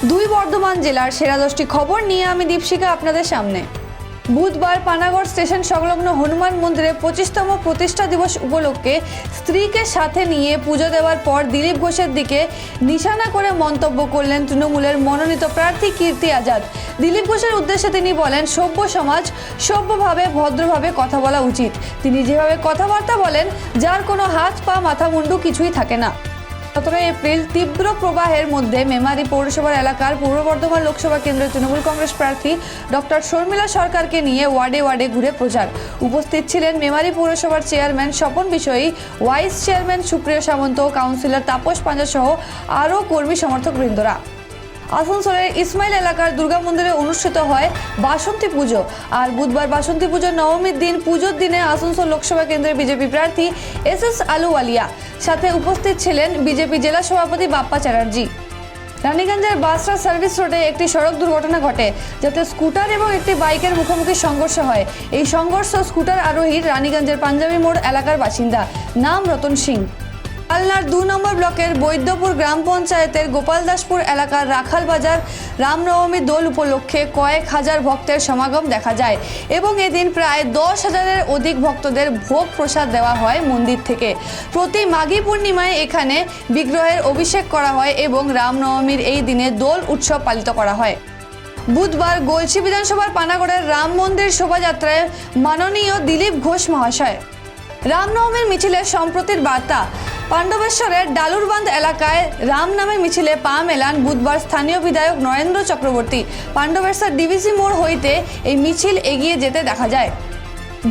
দুই বর্ধমান জেলার সেরা 10টি খবর নিয়ে আমি দীপশিকা আপনাদের সামনে। বুধবার পানাগড় স্টেশন সংলগ্ন হনুমান মন্দিরে 25তম প্রতিষ্ঠা দিবস উপলক্ষে স্ত্রীকে সাথে নিয়ে পুজো দেওয়ার পর দিলীপ ঘোষের দিকে নিশানা করে মন্তব্য করলেন তৃণমূলের মনোনীত প্রার্থী কীর্তি আজাদ। দিলীপ ঘোষের উদ্দেশ্যে তিনি বলেন, সভ্য সমাজ সভ্যভাবে ভদ্রভাবে কথা বলা উচিত। তিনি যেভাবে কথাবার্তা বলেন, যার কোনো হাত পা মাথা মুন্ডু কিছুই থাকে না। 17 এপ্রিল তীব্র প্রবাহের মধ্যে মেমারি পৌরসভার এলাকার পূর্ব বর্ধমান লোকসভা কেন্দ্রের তৃণমূল কংগ্রেস প্রার্থী ডক্টর শর্মিলা সরকারকে নিয়ে ওয়ার্ডে ওয়ার্ডে ঘুরে প্রচার। উপস্থিত ছিলেন মেমারি পৌরসভার chairman Swapan Bishoyi, vice chairman সুপ্রিয় সামন্ত, কাউন্সিলর তাপস পাঞ্জা সহ আরও কর্মী সমর্থক বৃন্দরা। আসানসোলের ইসমাইল এলাকার দুর্গা মন্দিরে অনুষ্ঠিত হয় বাসন্তী পুজো। আর বুধবার বাসন্তী পুজোর নবমীর দিন পুজোর দিনে আসানসোল লোকসভা কেন্দ্রের বিজেপি প্রার্থী এস আলুওয়ালিয়া সাথে উপস্থিত ছিলেন বিজেপি জেলা সভাপতি বাপ্পা চ্যাটার্জি। রানীগঞ্জের বাসরা সার্ভিস রোডে একটি সড়ক দুর্ঘটনা ঘটে, যাতে স্কুটার এবং একটি বাইকের মুখোমুখি সংঘর্ষ হয়। এই সংঘর্ষ স্কুটার আরোহীর রানীগঞ্জের পাঞ্জাবি মোড় এলাকার বাসিন্দা, নাম রতন সিং। কালনার 2 নম্বর ব্লকের বৈদ্যপুর গ্রাম পঞ্চায়েতের গোপালদাসপুর এলাকার রাখাল বাজার রামনবমী দোল উপলক্ষে কয়েক হাজার ভক্তের সমাগম দেখা যায় এবং এদিন প্রায় 10,000-এর অধিক ভক্তদের ভোগ প্রসাদ দেওয়া হয় মন্দির থেকে। প্রতি মাঘী পূর্ণিমায় এখানে বিগ্রহের অভিষেক করা হয় এবং রামনবমীর এই দিনে দোল উৎসব পালিত করা হয়। বুধবার গলসি বিধানসভার পানাগড়ের রাম মন্দির শোভাযাত্রায় মাননীয় দিলীপ ঘোষ মহাশয় রামনবমীর মিছিলে সম্প্রতির বার্তা। পাণ্ডবেশ্বরের ডালুরবান্ধ এলাকায় রাম নামে মিছিলে পা মেলান বুধবার স্থানীয় বিধায়ক নরেন্দ্র চক্রবর্তী। পাণ্ডবেশ্বর ডিভিসি মোড় হইতে এই মিছিল এগিয়ে যেতে দেখা যায়।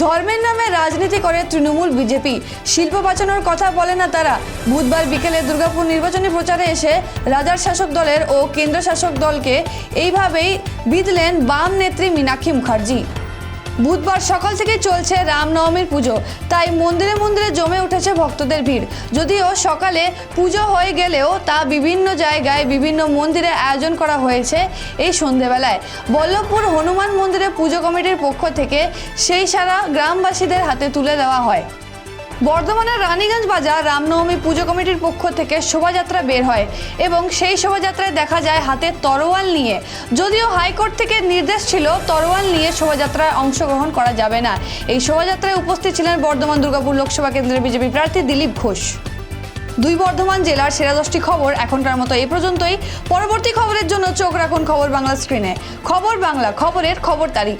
ধর্মের নামে রাজনীতি করে তৃণমূল বিজেপি, শিল্প বাঁচানোর কথা বলে না তারা। বুধবার বিকেলে দুর্গাপুর নির্বাচনী প্রচারে এসে রাজার শাসক দলের ও কেন্দ্র শাসক দলকে এইভাবেই বিঁধলেন বাম নেত্রী মীনাক্ষী মুখার্জি। বুধবার সকাল থেকে চলছে রামনবমীর পুজো, তাই মন্দিরে মন্দিরে জমে উঠেছে ভক্তদের ভিড়। যদিও সকালে পুজো হয়ে গেলেও তা বিভিন্ন জায়গায় বিভিন্ন মন্দিরে আয়োজন করা হয়েছে এই সন্ধেবেলায়। বল্লভপুর হনুমান মন্দিরে পুজো কমিটির পক্ষ থেকে সেই সারা গ্রামবাসীদের হাতে তুলে দেওয়া হয়। বর্ধমানের রানীগঞ্জ বাজার রামনবমী পুজো কমিটির পক্ষ থেকে শোভাযাত্রা বের হয় এবং সেই শোভাযাত্রায় দেখা যায় হাতে তরোয়াল নিয়ে। যদিও হাইকোর্ট থেকে নির্দেশ ছিল তরোয়াল নিয়ে শোভাযাত্রায় অংশগ্রহণ করা যাবে না। এই শোভাযাত্রায় উপস্থিত ছিলেন বর্ধমান দুর্গাপুর লোকসভা কেন্দ্রের বিজেপি প্রার্থী দিলীপ ঘোষ। দুই বর্ধমান জেলার সেরা 10টি খবর এখনকার মতো এই পর্যন্তই। পরবর্তী খবরের জন্য চোখ রাখুন খবর বাংলা স্ক্রিনে। খবর বাংলা, খবরের খবরদারি।